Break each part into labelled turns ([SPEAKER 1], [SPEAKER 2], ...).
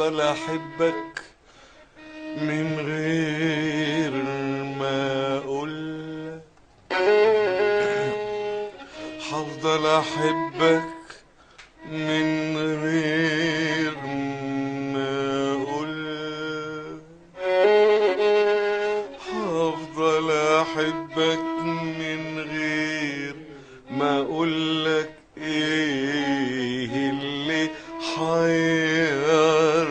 [SPEAKER 1] هفضل احبك من غير ما اقولك، هفضل احبك من غير ما اقولك، هفضل احبك من غير ما اقولك ايه اللي حير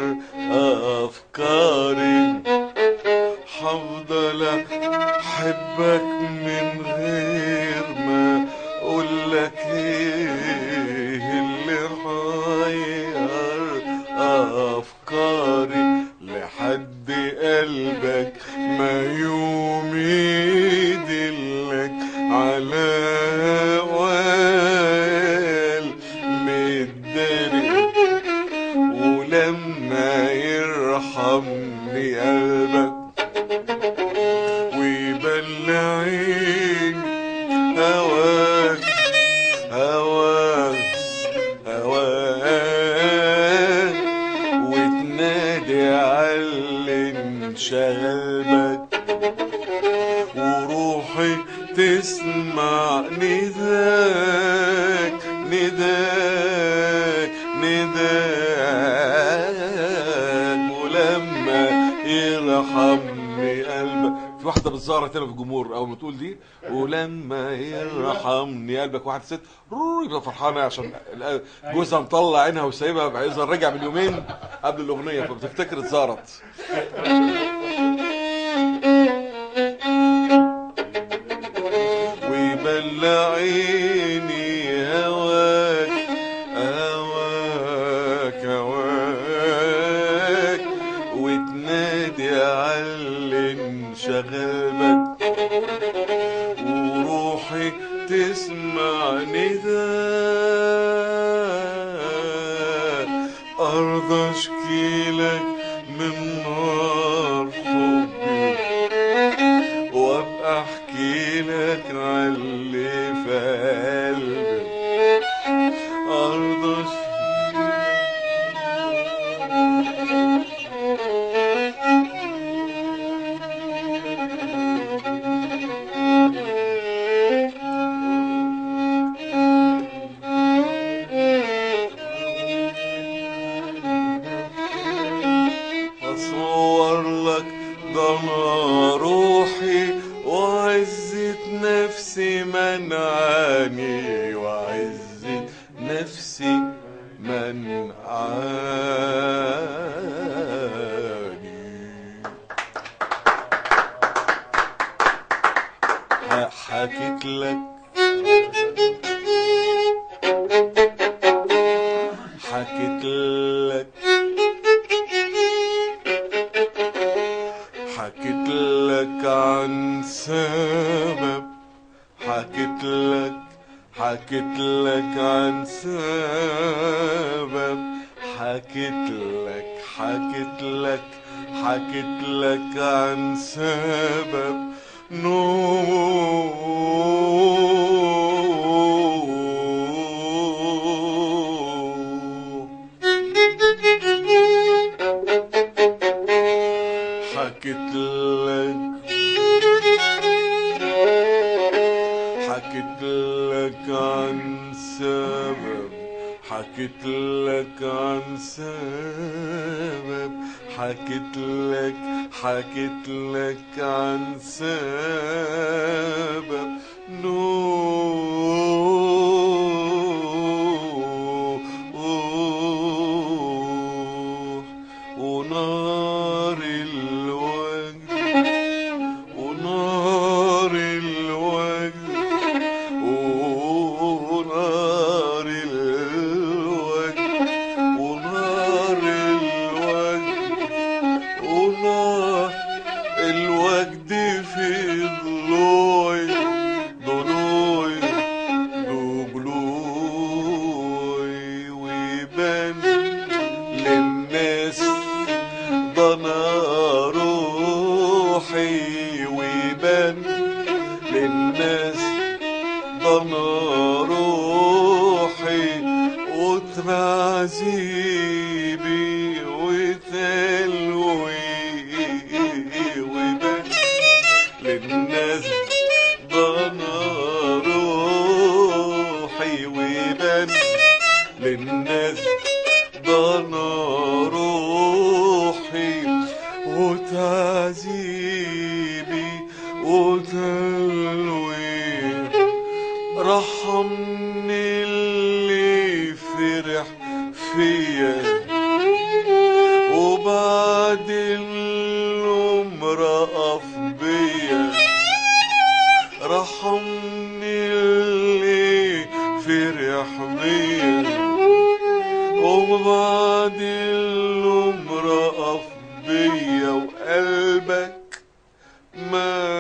[SPEAKER 1] افكاري، هفضل احبك من غير ما اقولك ايه اللي حير افكاري، لحد قلبك ما يوم يدلك على وال مداري، ولما يرحمني قلبك ويبلعيني هواك هواك هواك، وتنادي عاللي انشغل بك، وروحي تسمع نداك نداك نداك، ولما يرحمني قلبك. في واحدة بالزهرة تاني في الجمهور أول ما تقول دي، ولما يرحمني قلبك، واحدة ست يبقى فرحانة عشان جوزها مطلع عينها وسايبها، بعايزها رجع من يومين قبل الأغنية فبتفتكر اتزارت. ويبلعيني هواك هواك هواك، وتنادي عاللي انشغل بك، وروحي تسمع نداك، ارضى اشكيلك من نار حبي، وابقى احكي لك عاللي في قلبي، ارضى اصور لك ضنا روحي، وعزة نفسي منعاني، وعزة نفسي منعاني. حكيت لك حكيت لك حكيت لك عن سبب، حكيت لك عن سبب، حكيت لك عن سبب حكيت لك عن سبب، حكيت لك عن سبب، حكيت لك عن سبب ونار الوجه، ونار الوجه، ونار الوجه، ونار الوجه، ونار الوجد في ضلوعي ضلوعي ضلوعي، ويبان للناس ضنا روحي، ويبان للناس ضنا روحي، وتعذيبي وبان للناس ضنا روحي، وبان للناس ضنا روحي، وتعذيبي وتلوي رحمني اللي فرح فيا، وبعد العمر رأف بيا، رحمني اللي فرح بيا، وبعد العمر رأف بيا، وقلبك ما